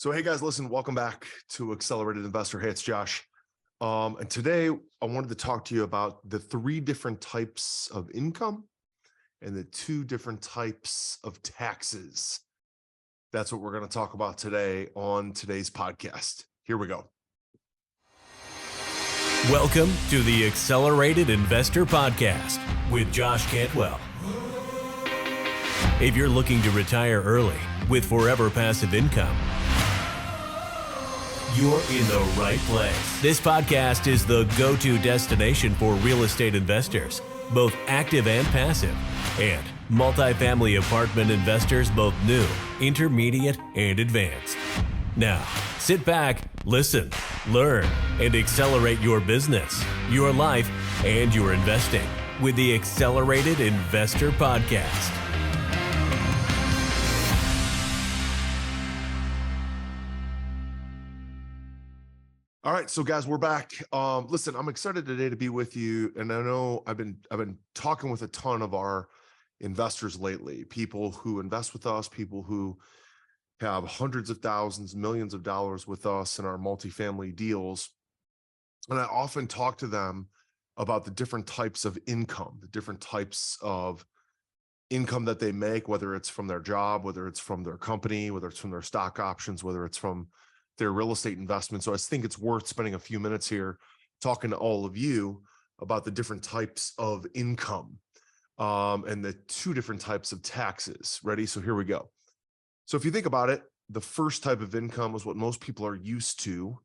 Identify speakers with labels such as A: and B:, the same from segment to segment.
A: So, hey guys, listen, welcome back to Accelerated Investor. Hey, it's Josh. And today I wanted to talk to you about the 3 different types of income and the 2 different types of taxes. That's what we're going to talk about today on today's podcast. Here we go.
B: Welcome to the Accelerated Investor Podcast with Josh Cantwell. If you're looking to retire early with forever passive income, you're in the right place. This podcast is the go-to destination for real estate investors, both active and passive, and multifamily apartment investors, both new, intermediate, and advanced. Now, sit back, listen, learn, and accelerate your business, your life, and your investing with the Accelerated Investor Podcast.
A: All right, so guys, we're back. Listen, I'm excited today to be with you, and I know I've been talking with a ton of our investors lately, people who invest with us, people who have hundreds of thousands, millions of dollars with us in our multifamily deals. And I often talk to them about the different types of income, the different types of income that they make, whether it's from their job, whether it's from their company, whether it's from their stock options, whether it's from their real estate investment. So I think it's worth spending a few minutes here talking to all of you about the different types of income and the 2 different types of taxes. Ready? So here we go. So if you think about it, the first type of income is what most people are used to.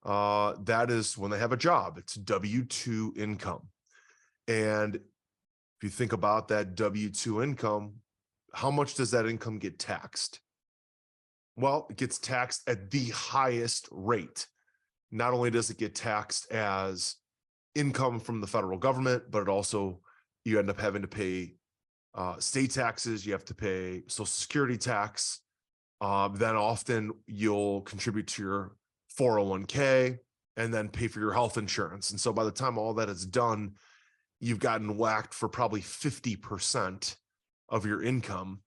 A: That is when they have a job. It's W-2 income. And if you think about that W-2 income, how much does that income get taxed? Well, it gets taxed at the highest rate. Not only does it get taxed as income from the federal government, but it also, you end up having to pay state taxes. You have to pay Social Security tax. Then often you'll contribute to your 401k and then pay for your health insurance. And so by the time all that is done, you've gotten whacked for probably 50% of your income,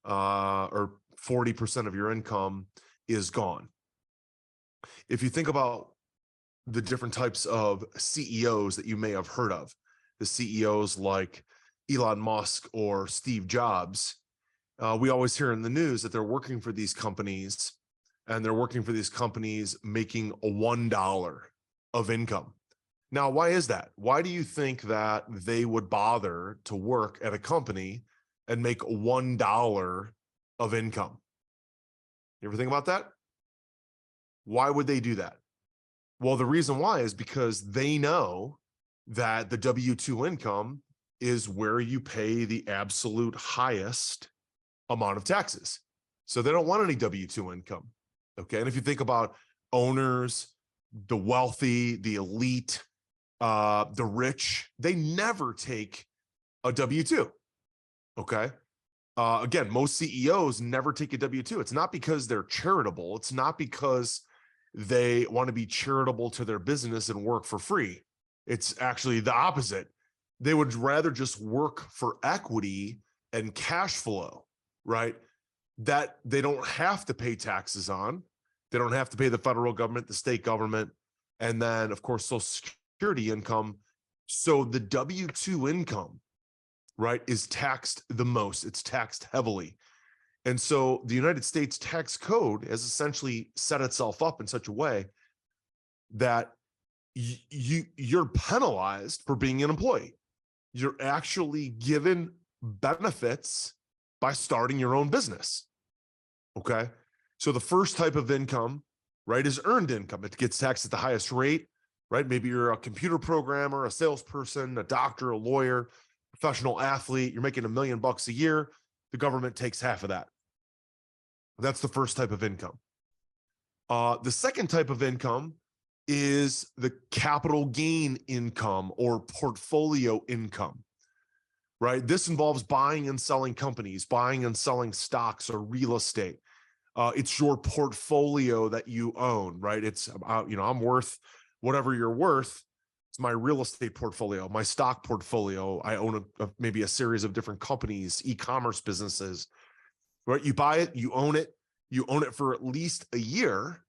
A: or 40% of your income is gone. If you think about the different types of CEOs that you may have heard of, the CEOs like Elon Musk or Steve Jobs, we always hear in the news that they're working for these companies, and they're working for these companies making $1 of income. Now, why is that? Why do you think that they would bother to work at a company and make $1 of income? You ever think about that? Why would they do that? Well, the reason why is because they know that the W-2 income is where you pay the absolute highest amount of taxes. So they don't want any W-2 income. Okay. And if you think about owners, the wealthy, the elite, the rich, they never take a W-2. Okay. Again, most CEOs never take a W-2. It's not because they're charitable. It's not because they want to be charitable to their business and work for free. It's actually the opposite. They would rather just work for equity and cash flow, right? That they don't have to pay taxes on. They don't have to pay the federal government, the state government, and then, of course, Social Security income. So the W-2 income, right, is taxed the most. It's taxed heavily. And so the United States tax code has essentially set itself up in such a way that you're penalized for being an employee. You're actually given benefits by starting your own business. Okay. So the first type of income, right, is earned income. It gets taxed at the highest rate, right? Maybe you're a computer programmer, a salesperson, a doctor, a lawyer, professional athlete. You're making $1 million a year. The government takes half of that. That's the first type of income. The second type of income is the capital gain income or portfolio income, right? This involves buying and selling companies, buying and selling stocks or real estate. It's your portfolio that you own, right? It's, I'm worth whatever you're worth. It's my real estate portfolio, my stock portfolio. I own maybe a series of different companies, e-commerce businesses, right? You buy it, you own it, you own it for at least a year,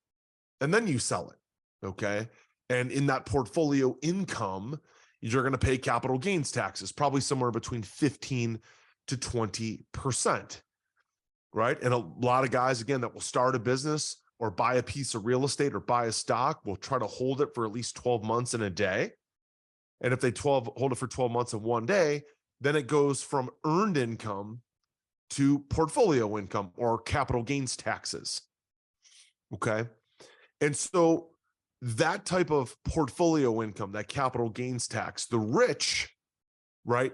A: and then you sell it. Okay. And in that portfolio income, you're going to pay capital gains taxes, probably somewhere between 15 to 20%. Right. And a lot of guys, again, that will start a business or buy a piece of real estate or buy a stock will try to hold it for at least 12 months in a day. And if they hold it for 12 months in one day, then it goes from earned income to portfolio income or capital gains taxes. Okay. And so that type of portfolio income, that capital gains tax, the rich, right,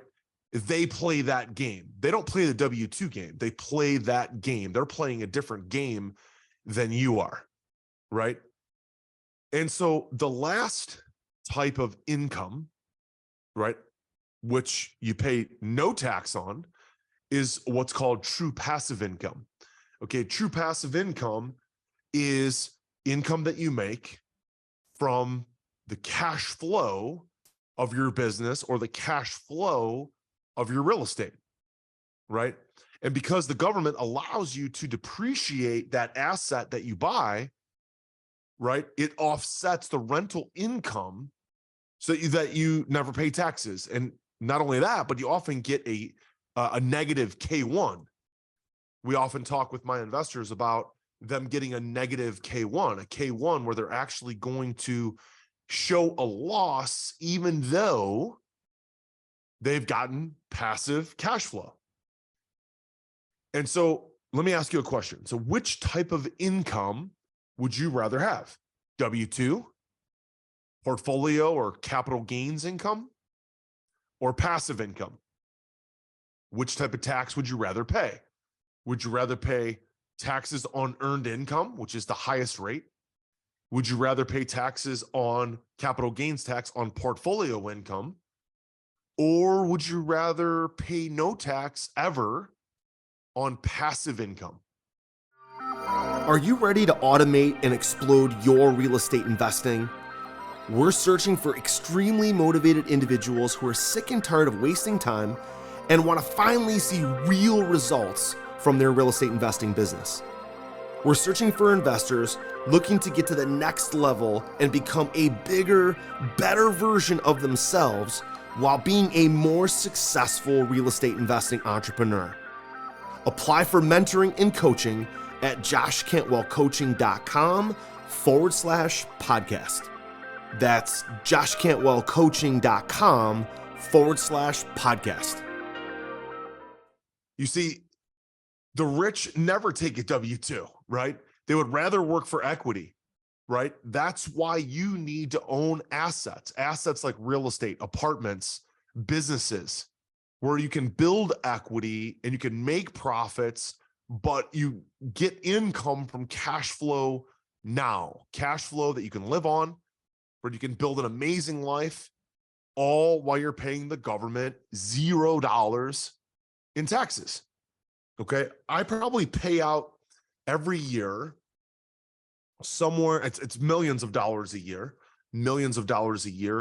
A: they play that game. They don't play the W-2 game. They play that game. They're playing a different game than you are, right? And so the last type of income, right, which you pay no tax on, is what's called true passive income. Okay, true passive income is income that you make from the cash flow of your business or the cash flow of your real estate, right? And because the government allows you to depreciate that asset that you buy, right, it offsets the rental income so that you never pay taxes. And not only that, but you often get a negative K1. We often talk with my investors about them getting a negative K1, a K1 where they're actually going to show a loss even though they've gotten passive cash flow. And so let me ask you a question. So which type of income would you rather have? W-2, portfolio or capital gains income, or passive income? Which type of tax would you rather pay? Would you rather pay taxes on earned income, which is the highest rate? Would you rather pay taxes on capital gains tax on portfolio income? Or would you rather pay no tax ever on passive income?
C: Are you ready to automate and explode your real estate investing? We're searching for extremely motivated individuals who are sick and tired of wasting time and want to finally see real results from their real estate investing business. We're searching for investors looking to get to the next level and become a bigger, better version of themselves while being a more successful real estate investing entrepreneur. Apply for mentoring and coaching at joshcantwellcoaching.com/podcast. That's joshcantwellcoaching.com/podcast.
A: You see, the rich never take a W-2, right? They would rather work for equity, right? That's why you need to own assets like real estate, apartments, businesses, where you can build equity and you can make profits, but you get income from cash flow now, cash flow that you can live on, where you can build an amazing life, all while you're paying the government $0 in taxes. Okay. I probably pay out every year somewhere, it's millions of dollars a year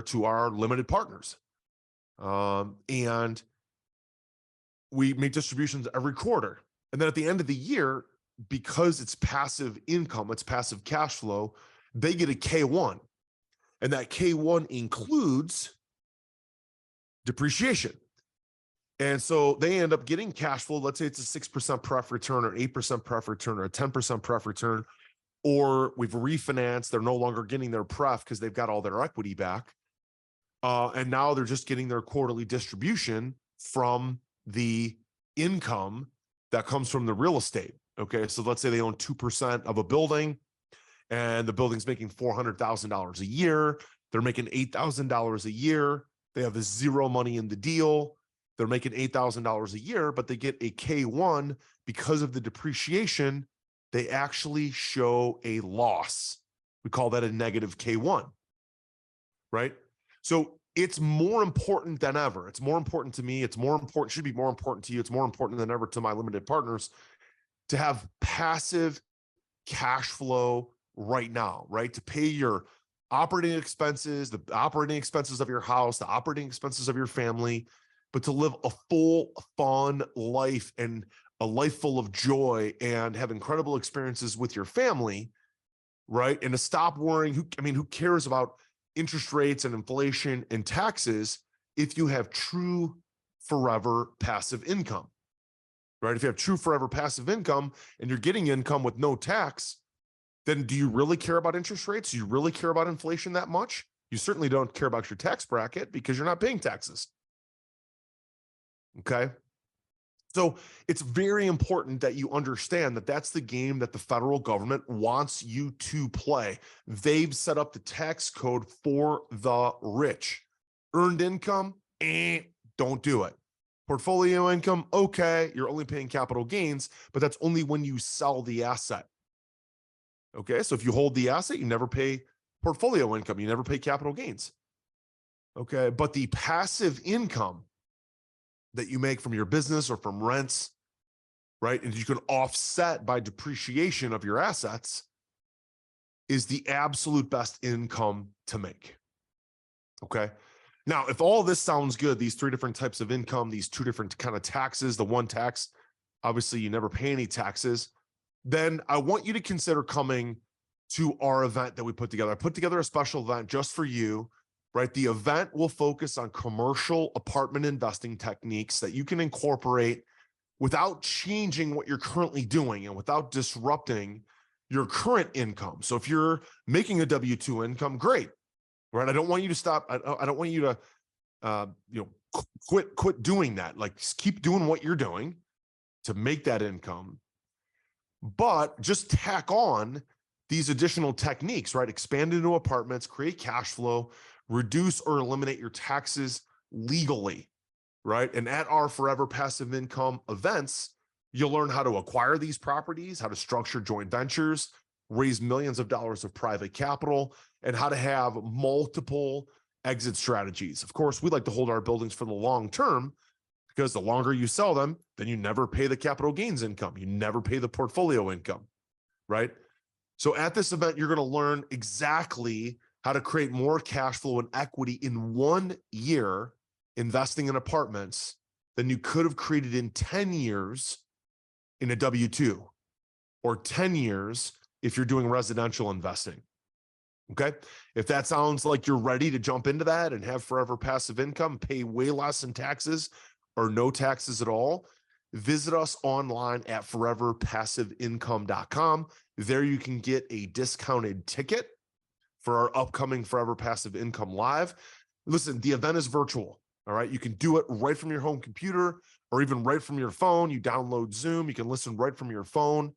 A: to our limited partners. And we make distributions every quarter. And then at the end of the year, because it's passive income, it's passive cash flow, they get a K1. And that K1 includes depreciation. And so they end up getting cash flow. Let's say it's a 6% pref return or 8% pref return or a 10% pref return, or we've refinanced. They're no longer getting their pref because they've got all their equity back. And now they're just getting their quarterly distribution from the income that comes from the real estate. Okay. So let's say they own 2% of a building and the building's making $400,000 a year. They're making $8,000 a year. They have zero money in the deal. They're making $8,000 a year, but they get a K1 because of the depreciation. They actually show a loss. We call that a negative K1, right? So it's more important than ever. It's more important to me. It's more important, should be more important to you. It's more important than ever to my limited partners to have passive cash flow right now, right? To pay your operating expenses, the operating expenses of your house, the operating expenses of your family, but to live a full, fun life and a life full of joy and have incredible experiences with your family, right? And to stop worrying, who cares about interest rates and inflation and taxes if you have true forever passive income, right? If you have true forever passive income and you're getting income with no tax, then do you really care about interest rates? Do you really care about inflation that much? You certainly don't care about your tax bracket because you're not paying taxes. Okay. So it's very important that you understand that that's the game that the federal government wants you to play. They've set up the tax code for the rich. Earned income, don't do it. Portfolio income, okay, you're only paying capital gains, but that's only when you sell the asset. Okay, so if you hold the asset, you never pay portfolio income, you never pay capital gains. Okay, but the passive income that you make from your business or from rents, right, and you can offset by depreciation of your assets, is the absolute best income to make. Okay. Now, if all this sounds good, these three different types of income, these two different kind of taxes, the one tax, obviously you never pay any taxes, then I want you to consider coming to our event that we put together. I put together a special event just for you, right? The event will focus on commercial apartment investing techniques that you can incorporate without changing what you're currently doing and without disrupting your current income. So if you're making a W-2 income, great, right? I don't want you to stop. I don't want you to, quit doing that. Like, just keep doing what you're doing to make that income, but just tack on these additional techniques, right? Expand into apartments, create cash flow, reduce or eliminate your taxes legally, right? And at our Forever Passive Income events, you'll learn how to acquire these properties, how to structure joint ventures, raise millions of dollars of private capital, and how to have multiple exit strategies. Of course, we like to hold our buildings for the long term because the longer you sell them, then you never pay the capital gains income. You never pay the portfolio income, right? So at this event, you're going to learn exactly how to create more cash flow and equity in 1 year investing in apartments than you could have created in 10 years in a W-2, or 10 years if you're doing residential investing. Okay. If that sounds like you're ready to jump into that and have forever passive income, pay way less in taxes or no taxes at all, visit us online at foreverpassiveincome.com. There you can get a discounted ticket for our upcoming Forever Passive Income Live. Listen, the event is virtual. All right. You can do it right from your home computer or even right from your phone. You download Zoom. You can listen right from your phone.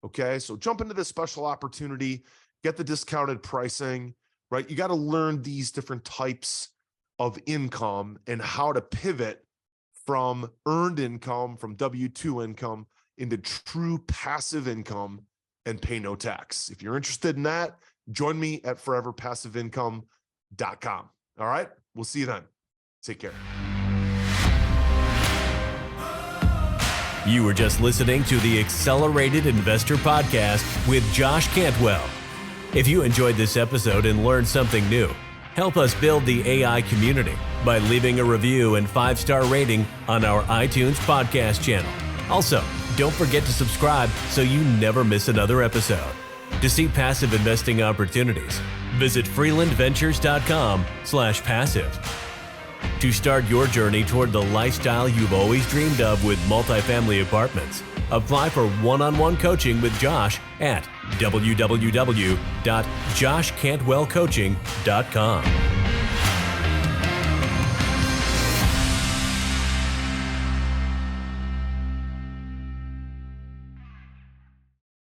A: Okay. So jump into this special opportunity, get the discounted pricing, right? You got to learn these different types of income and how to pivot from earned income, from W-2 income into true passive income and pay no tax. If you're interested in that, join me at foreverpassiveincome.com. All right. We'll see you then. Take care.
B: You were just listening to the Accelerated Investor Podcast with Josh Cantwell. If you enjoyed this episode and learned something new, help us build the AI community by leaving a review and 5-star rating on our iTunes podcast channel. Also, don't forget to subscribe so you never miss another episode. To see passive investing opportunities, visit freelandventures.com/passive. To start your journey toward the lifestyle you've always dreamed of with multifamily apartments, apply for one-on-one coaching with Josh at www.joshcantwellcoaching.com.